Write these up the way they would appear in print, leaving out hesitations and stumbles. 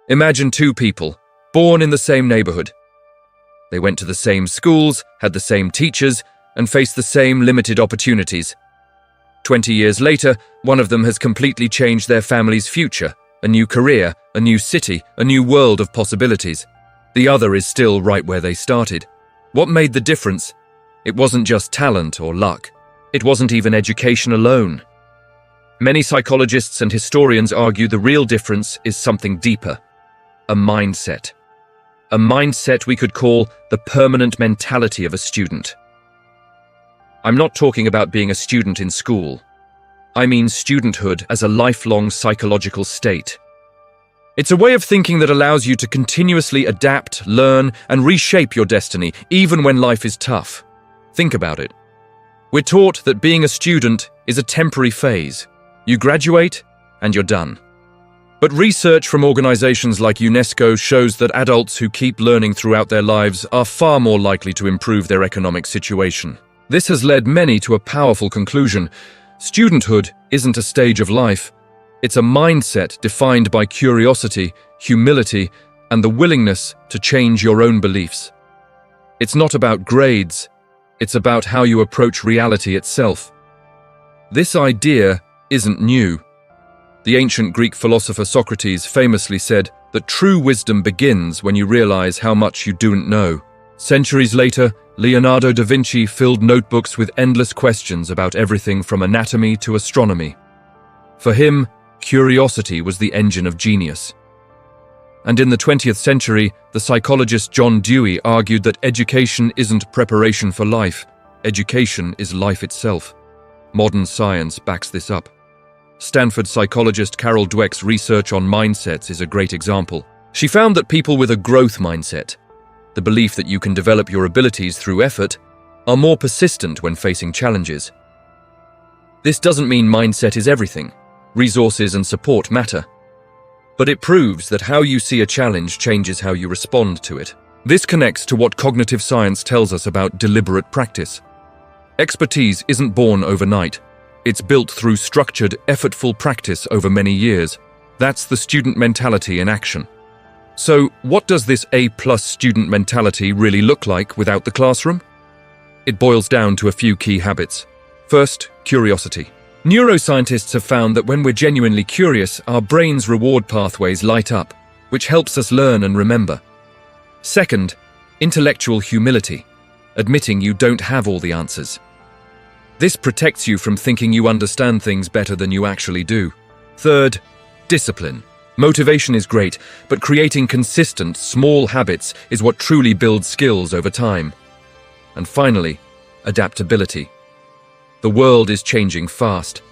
Imagine two people, born in the same neighborhood. They went to the same schools, had the same teachers, and faced the same limited opportunities. 20 years later, one of them has completely changed their family's future, a new career, a new city, a new world of possibilities. The other is still right where they started. What made the difference? It wasn't just talent or luck. It wasn't even education alone. Many psychologists and historians argue the real difference is something deeper. A mindset. A mindset we could call the permanent mentality of a student. I'm not talking about being a student in school. I mean studenthood as a lifelong psychological state. It's a way of thinking that allows you to continuously adapt, learn, and reshape your destiny, even when life is tough. Think about it. We're taught that being a student is a temporary phase. You graduate, and you're done. But research from organizations like UNESCO shows that adults who keep learning throughout their lives are far more likely to improve their economic situation. This has led many to a powerful conclusion. Studenthood isn't a stage of life. It's a mindset defined by curiosity, humility, and the willingness to change your own beliefs. It's not about grades. It's about how you approach reality itself. This idea isn't new. The ancient Greek philosopher Socrates famously said that true wisdom begins when you realize how much you don't know. Centuries later, Leonardo da Vinci filled notebooks with endless questions about everything from anatomy to astronomy. For him, curiosity was the engine of genius. And in the 20th century, the psychologist John Dewey argued that education isn't preparation for life. Education is life itself. Modern science backs this up. Stanford psychologist Carol Dweck's research on mindsets is a great example. She found that people with a growth mindset, the belief that you can develop your abilities through effort, are more persistent when facing challenges. This doesn't mean mindset is everything. Resources and support matter. But it proves that how you see a challenge changes how you respond to it. This connects to what cognitive science tells us about deliberate practice. Expertise isn't born overnight. It's built through structured, effortful practice over many years. That's the student mentality in action. So, what does this A+ student mentality really look like without the classroom? It boils down to a few key habits. First, curiosity. Neuroscientists have found that when we're genuinely curious, our brain's reward pathways light up, which helps us learn and remember. Second, intellectual humility, admitting you don't have all the answers. This protects you from thinking you understand things better than you actually do. Third, discipline. Motivation is great, but creating consistent, small habits is what truly builds skills over time. And finally, adaptability. The world is changing fast.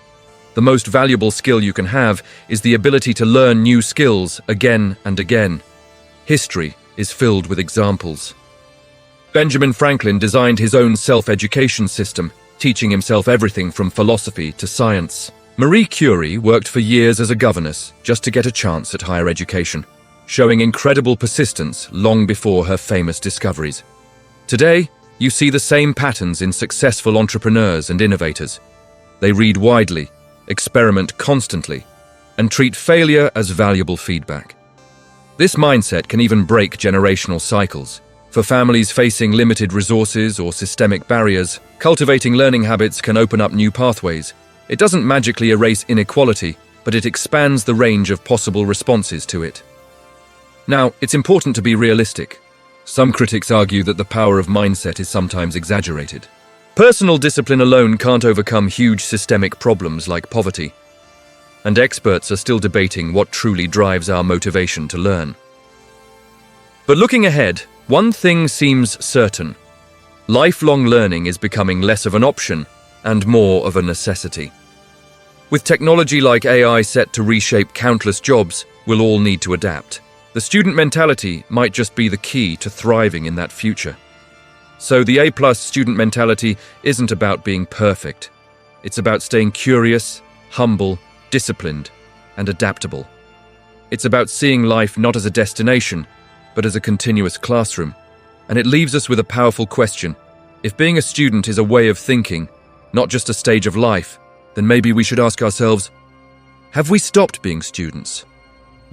The most valuable skill you can have is the ability to learn new skills again and again. History is filled with examples. Benjamin Franklin designed his own self-education system, teaching himself everything from philosophy to science. Marie Curie worked for years as a governess just to get a chance at higher education, showing incredible persistence long before her famous discoveries. Today, you see the same patterns in successful entrepreneurs and innovators. They read widely, experiment constantly, and treat failure as valuable feedback. This mindset can even break generational cycles. For families facing limited resources or systemic barriers, cultivating learning habits can open up new pathways. It doesn't magically erase inequality, but it expands the range of possible responses to it. Now, it's important to be realistic. Some critics argue that the power of mindset is sometimes exaggerated. Personal discipline alone can't overcome huge systemic problems like poverty. And experts are still debating what truly drives our motivation to learn. But looking ahead, one thing seems certain. Lifelong learning is becoming less of an option and more of a necessity. With technology like AI set to reshape countless jobs, we'll all need to adapt. The student mentality might just be the key to thriving in that future. So the A+ student mentality isn't about being perfect. It's about staying curious, humble, disciplined, and adaptable. It's about seeing life not as a destination, but as a continuous classroom. And it leaves us with a powerful question. If being a student is a way of thinking, not just a stage of life, then maybe we should ask ourselves, have we stopped being students?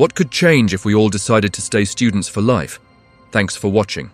What could change if we all decided to stay students for life? Thanks for watching.